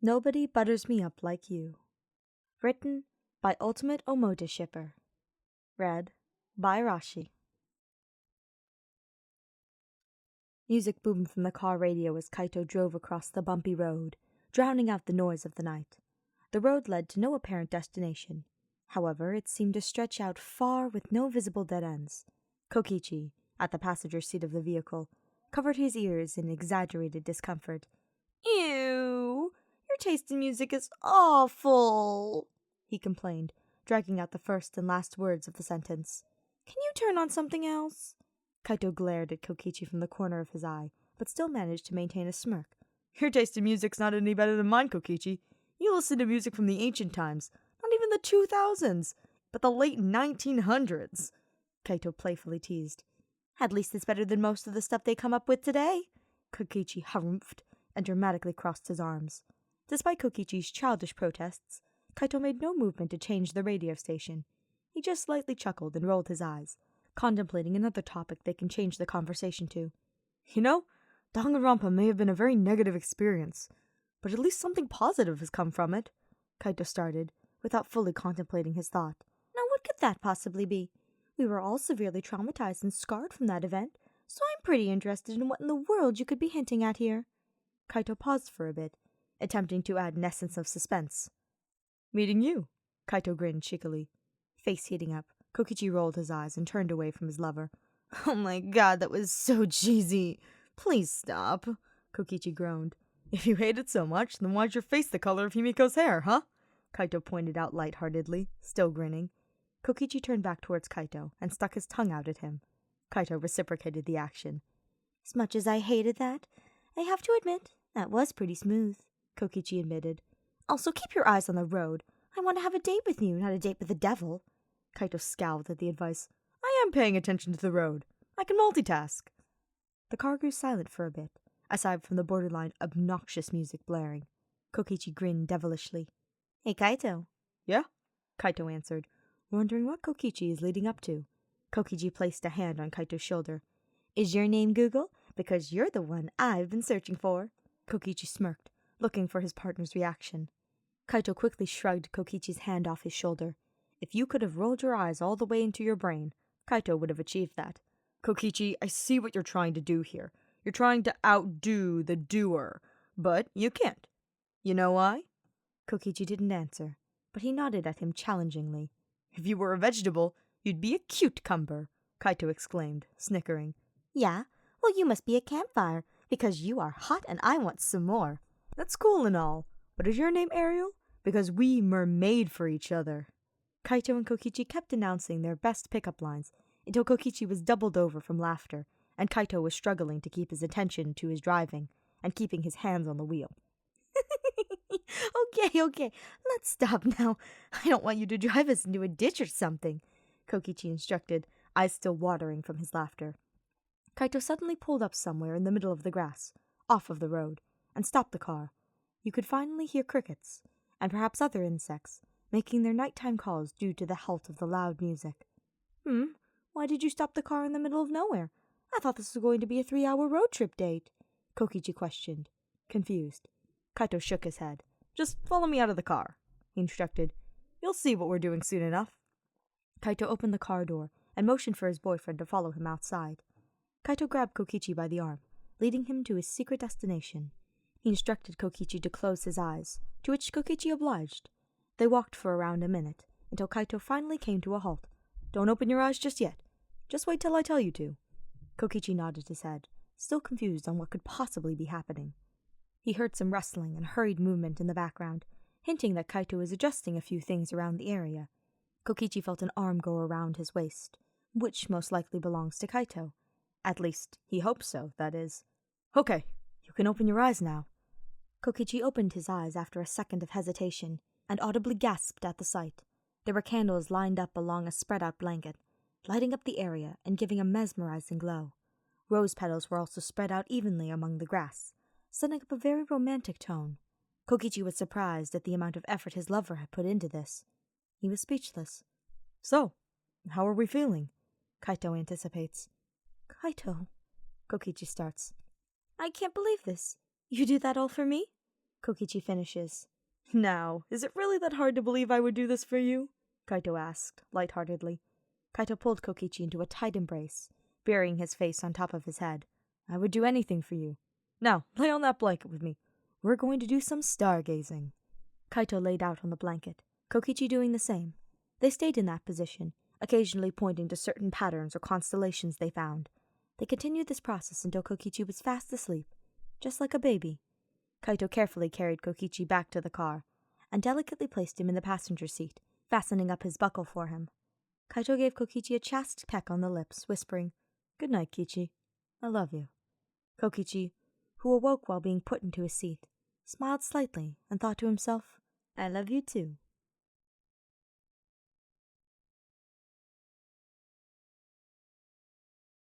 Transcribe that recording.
Nobody butters me up like you. Written by Ultimate Omoda Shipper. Read by Rashi. Music boomed from the car radio as Kaito drove across the bumpy road, drowning out the noise of the night. The road led to no apparent destination. However, it seemed to stretch out far with no visible dead ends. Kokichi, at the passenger seat of the vehicle, covered his ears in exaggerated discomfort. "Ew, your taste in music is awful," he complained, dragging out the first and last words of the sentence. "Can you turn on something else?" Kaito glared at Kokichi from the corner of his eye, but still managed to maintain a smirk. "Your taste in music's not any better than mine, Kokichi. You listen to music from the ancient times, not even the 2000s, but the late 1900s, Kaito playfully teased. "At least it's better than most of the stuff they come up with today," Kokichi harumphed and dramatically crossed his arms. Despite Kokichi's childish protests, Kaito made no movement to change the radio station. He just slightly chuckled and rolled his eyes, contemplating another topic they can change the conversation to. "You know, Danganronpa may have been a very negative experience, but at least something positive has come from it," Kaito started, without fully contemplating his thought. "Now what could that possibly be? We were all severely traumatized and scarred from that event, so I'm pretty interested in what in the world you could be hinting at here." Kaito paused for a bit, attempting to add an essence of suspense. "Meeting you," Kaito grinned cheekily. Face heating up, Kokichi rolled his eyes and turned away from his lover. "Oh my god, that was so cheesy. Please stop," Kokichi groaned. "If you hate it so much, then why's your face the color of Himiko's hair, huh?" Kaito pointed out lightheartedly, still grinning. Kokichi turned back towards Kaito and stuck his tongue out at him. Kaito reciprocated the action. "As much as I hated that, I have to admit, that was pretty smooth," Kokichi admitted. "Also, keep your eyes on the road. I want to have a date with you, not a date with the devil." Kaito scowled at the advice. "I am paying attention to the road. I can multitask." The car grew silent for a bit, aside from the borderline obnoxious music blaring. Kokichi grinned devilishly. "Hey, Kaito." "Yeah?" Kaito answered, wondering what Kokichi is leading up to. Kokichi placed a hand on Kaito's shoulder. "Is your name Google? Because you're the one I've been searching for." Kokichi smirked, looking for his partner's reaction. Kaito quickly shrugged Kokichi's hand off his shoulder. If you could have rolled your eyes all the way into your brain, Kaito would have achieved that. "Kokichi, I see what you're trying to do here. You're trying to outdo the doer, but you can't. You know why?" Kokichi didn't answer, but he nodded at him challengingly. "If you were a vegetable, you'd be a cucumber," Kaito exclaimed, snickering. "Yeah? Well, you must be a campfire, because you are hot and I want some more." "That's cool and all, but is your name Ariel? Because we mermaid for each other." Kaito and Kokichi kept announcing their best pickup lines until Kokichi was doubled over from laughter, and Kaito was struggling to keep his attention to his driving and keeping his hands on the wheel. Okay, let's stop now. I don't want you to drive us into a ditch or something," Kokichi instructed, eyes still watering from his laughter. Kaito suddenly pulled up somewhere in the middle of the grass, off of the road, and stopped the car. You could finally hear crickets, and perhaps other insects, making their nighttime calls due to the halt of the loud music. Why did you stop the car in the middle of nowhere? I thought this was going to be a 3-hour road trip date," Kokichi questioned, confused. Kaito shook his head. "Just follow me out of the car," he instructed. "You'll see what we're doing soon enough." Kaito opened the car door and motioned for his boyfriend to follow him outside. Kaito grabbed Kokichi by the arm, leading him to his secret destination. He instructed Kokichi to close his eyes, to which Kokichi obliged. They walked for around a minute, until Kaito finally came to a halt. "Don't open your eyes just yet. Just wait till I tell you to." Kokichi nodded his head, still confused on what could possibly be happening. He heard some rustling and hurried movement in the background, hinting that Kaito was adjusting a few things around the area. Kokichi felt an arm go around his waist, which most likely belongs to Kaito. At least, he hopes so, that is. "Okay, you can open your eyes now." Kokichi opened his eyes after a second of hesitation, and audibly gasped at the sight. There were candles lined up along a spread-out blanket, lighting up the area and giving a mesmerizing glow. Rose petals were also spread out evenly among the grass, setting up a very romantic tone. Kokichi was surprised at the amount of effort his lover had put into this. He was speechless. "So, how are we feeling?" Kaito anticipates. "Kaito," Kokichi starts. "I can't believe this. You do that all for me?" Kokichi finishes. Now, is it really that hard to believe I would do this for you? Kaito asked, lightheartedly. Kaito pulled Kokichi into a tight embrace, burying his face on top of his head. I would do anything for you. Now, lay on that blanket with me. We're going to do some stargazing. Kaito laid out on the blanket, Kokichi doing the same. They stayed in that position, occasionally pointing to certain patterns or constellations they found. They continued this process until Kokichi was fast asleep, just like a baby. Kaito carefully carried Kokichi back to the car, and delicately placed him in the passenger seat, fastening up his buckle for him. Kaito gave Kokichi a chaste peck on the lips, whispering, Good night, Kichi. I love you. Kokichi, who awoke while being put into his seat, smiled slightly and thought to himself, I love you too.